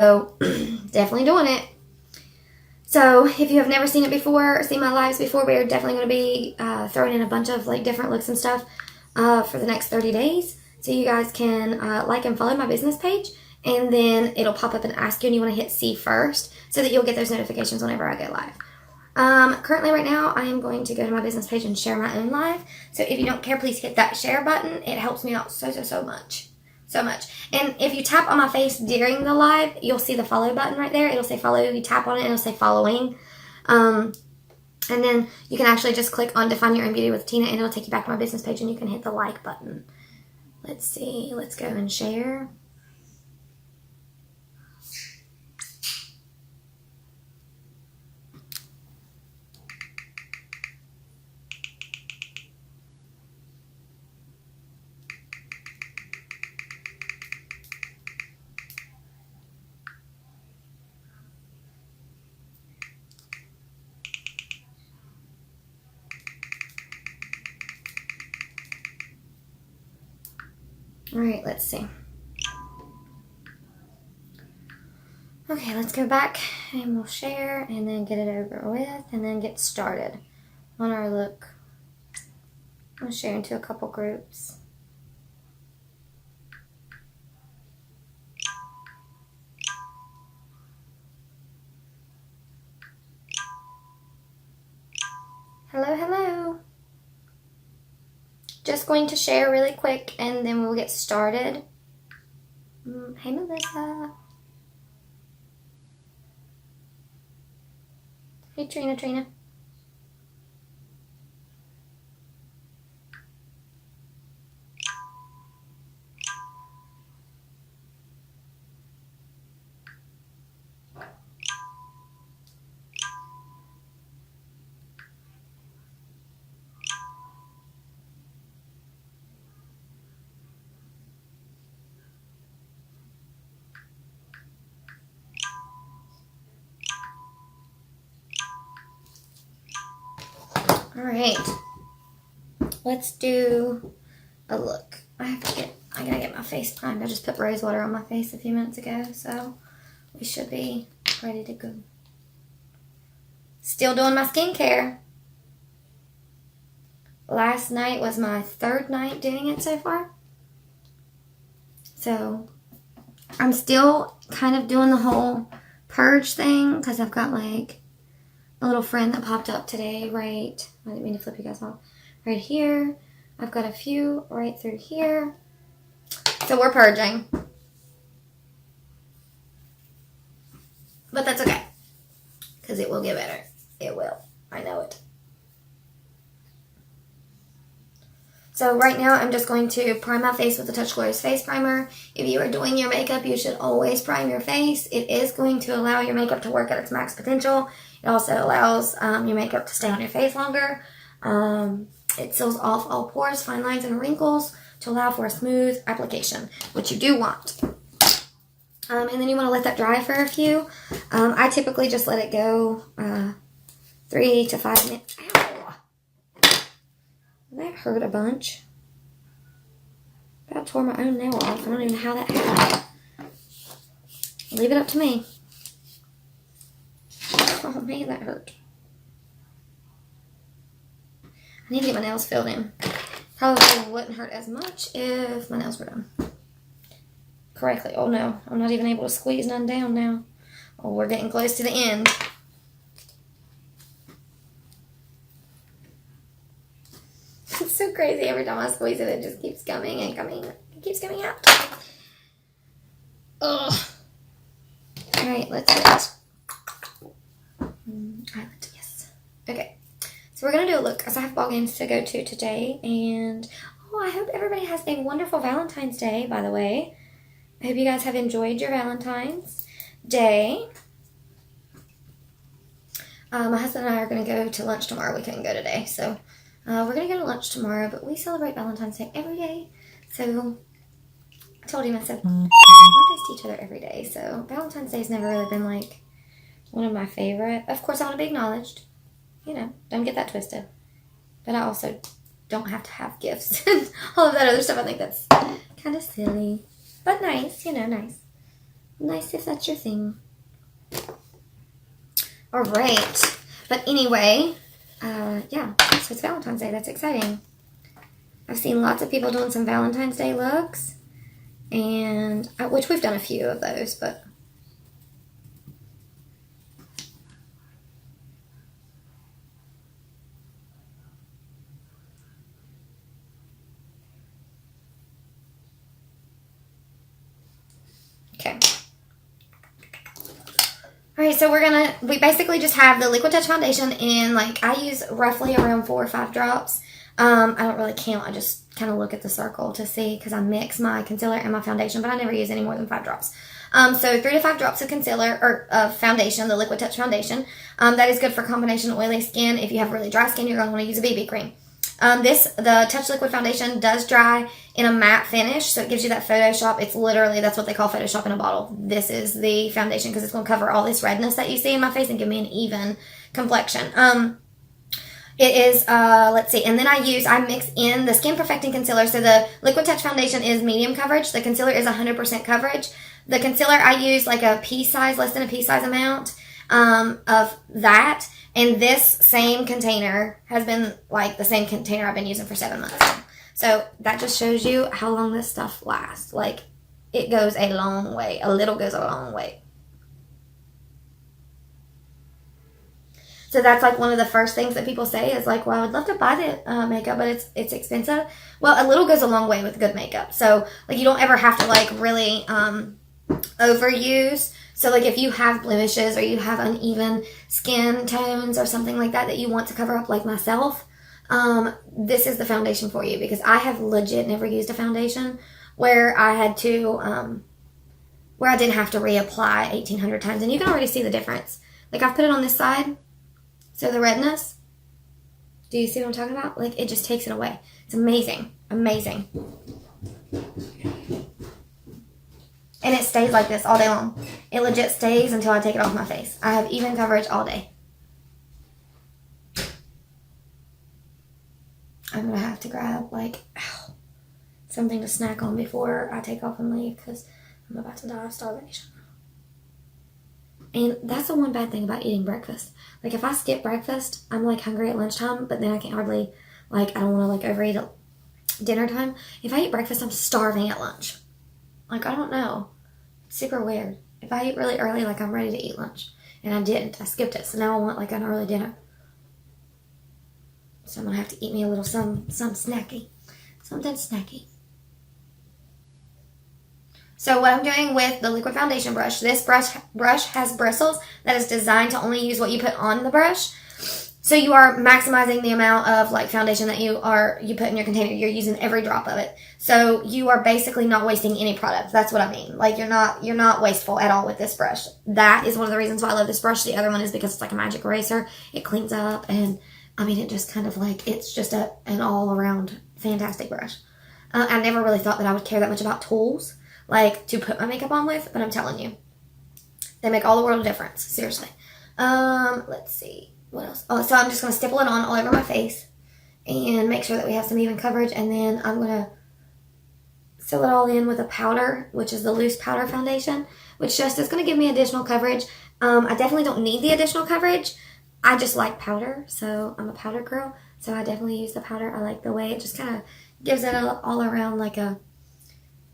So definitely doing it. So if you have never seen it before, seen my lives before, we're definitely going to be throwing in a bunch of like different looks and stuff for the next 30 days. So you guys can like and follow my business page, and then it'll pop up and ask you, and you want to hit see first so that you'll get those notifications whenever I go live. Currently right now I am going to go to my business page and share my own live. So if you don't care, please hit that share button. It helps me out so much. So much. And if you tap on my face during the live, you'll see the follow button right there. It'll say follow. You tap on it and it'll say following. And then you can actually just click on Define Your Own Beauty with Tina, and it'll take you back to my business page, and you can hit the like button. Let's see. Let's go and share. Alright, let's see. Okay, let's go back and we'll share and then get it over with and then get started on our look. I'll share into a couple groups. Hello, hello. Just going to share really quick and then we'll get started. Hey, Melissa. Hey, Trina. Alright, let's do a look. I gotta get my face primed. I just put rose water on my face a few minutes ago, so we should be ready to go. Still doing my skincare. Last night was my 3rd night doing it so far. So I'm still kind of doing the whole purge thing because I've got like a little friend that popped up today, right? I didn't mean to flip you guys off. Right here. I've got a few right through here. So we're purging. But that's okay. Because it will get better. It will. I know it. So right now I'm just going to prime my face with the Touch Glorious Face Primer. If you are doing your makeup, you should always prime your face. It is going to allow your makeup to work at its max potential. It also allows your makeup to stay on your face longer. It seals off all pores, fine lines, and wrinkles to allow for a smooth application, which you do want. And then you want to let that dry for a few. I typically just let it go 3 to 5 minutes. Ow! That hurt a bunch. About tore my own nail off. I don't even know how that happened. Leave it up to me. Oh man, that hurt. I need to get my nails filled in. Probably wouldn't hurt as much if my nails were done correctly. Oh no, I'm not even able to squeeze none down now. Oh, we're getting close to the end. It's so crazy. Every time I squeeze it, it just keeps coming and coming. It keeps coming out. Ugh. Alright, let's do it. Eyelid, yes. Okay. So we're going to do a look, because I have ball games to go to today, and I hope everybody has a wonderful Valentine's Day, by the way. I hope you guys have enjoyed your Valentine's Day. My husband and I are going to go to lunch tomorrow. We couldn't go today, so we're going to go to lunch tomorrow, but we celebrate Valentine's Day every day, so I told him, I said, we're nice to each other every day, so Valentine's Day has never really been, like, one of my favorite. Of course, I want to be acknowledged. You know, don't get that twisted. But I also don't have to have gifts and all of that other stuff. I think that's kind of silly. But nice, you know, nice. nice if that's your thing. All right. But anyway, yeah, so it's Valentine's Day. That's exciting. I've seen lots of people doing some Valentine's Day looks, and which we've done a few of those, but okay. Alright, so we basically just have the Liquid Touch foundation in, like, I use roughly around 4 or 5 drops. I don't really count. I just kind of look at the circle to see, because I mix my concealer and my foundation, but I never use any more than 5 drops. So 3 to 5 drops of concealer, or of foundation, the Liquid Touch foundation. That is good for combination oily skin. If you have really dry skin, you're going to want to use a BB cream. The Touch Liquid Foundation does dry in a matte finish, so it gives you that Photoshop. It's literally, that's what they call Photoshop in a bottle. This is the foundation, because it's going to cover all this redness that you see in my face and give me an even complexion. It is, let's see, and then I mix in the Skin Perfecting Concealer. So the Liquid Touch Foundation is medium coverage. The concealer is 100% coverage. The concealer, I use like a pea size, less than a pea size amount of that. And this same container has been like the same container I've been using for 7 months now. So that just shows you how long this stuff lasts. Like, it goes a long way. A little goes a long way. So that's like one of the first things that people say is like, well, I'd love to buy the makeup, but it's expensive. Well, a little goes a long way with good makeup. So like, you don't ever have to like really overuse. So like, if you have blemishes or you have uneven skin tones or something like that you want to cover up, like myself, this is the foundation for you, because I have legit never used a foundation where I had to, where I didn't have to reapply 1,800 times. And you can already see the difference. Like, I've put it on this side. So the redness, do you see what I'm talking about? Like, it just takes it away. It's amazing. Amazing. And it stays like this all day long. It legit stays until I take it off my face. I have even coverage all day. I'm going to have to grab, like, something to snack on before I take off and leave, because I'm about to die of starvation. And that's the one bad thing about eating breakfast. Like, if I skip breakfast, I'm, like, hungry at lunchtime, but then I can't hardly, like, I don't want to, like, overeat at dinner time. If I eat breakfast, I'm starving at lunch. Like, I don't know. It's super weird. If I eat really early, like, I'm ready to eat lunch. And I didn't. I skipped it. So now I want, like, an early dinner. So I'm going to have to eat me a little some snacky. Something snacky. So what I'm doing with the liquid foundation brush, this brush has bristles that is designed to only use what you put on the brush. So you are maximizing the amount of like foundation that you put in your container. You're using every drop of it. So you are basically not wasting any product. That's what I mean. Like, you're not wasteful at all with this brush. That is one of the reasons why I love this brush. The other one is because it's like a magic eraser. It cleans up, and I mean, it just kind of like, it's just an all around fantastic brush. I never really thought that I would care that much about tools, like, to put my makeup on with, but I'm telling you, they make all the world of difference. Seriously. Let's see. What else? Oh, so I'm just going to stipple it on all over my face and make sure that we have some even coverage, and then I'm going to fill it all in with a powder, which is the loose powder foundation, which just is going to give me additional coverage. I definitely don't need the additional coverage. I just like powder, so I'm a powder girl, so I definitely use the powder. I like the way it just kind of gives it all around like a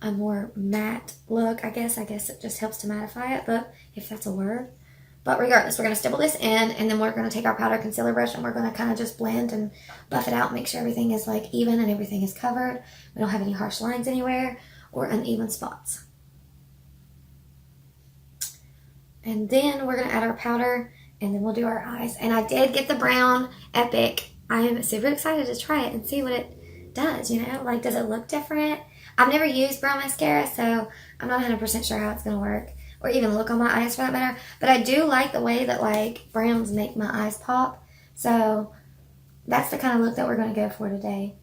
more matte look, I guess. I guess it just helps to mattify it, but if that's a word. But regardless, we're going to stipple this in, and then we're going to take our powder concealer brush, and we're going to kind of just blend and buff it out, make sure everything is like even and everything is covered. We don't have any harsh lines anywhere or uneven spots. And then we're going to add our powder, and then we'll do our eyes. And I did get the brown Epic. I am super excited to try it and see what it does, you know? Like, does it look different? I've never used brown mascara, so I'm not 100% sure how it's going to work, or even look on my eyes for that matter. But I do like the way that, like, browns make my eyes pop. So that's the kind of look that we're going to go for today.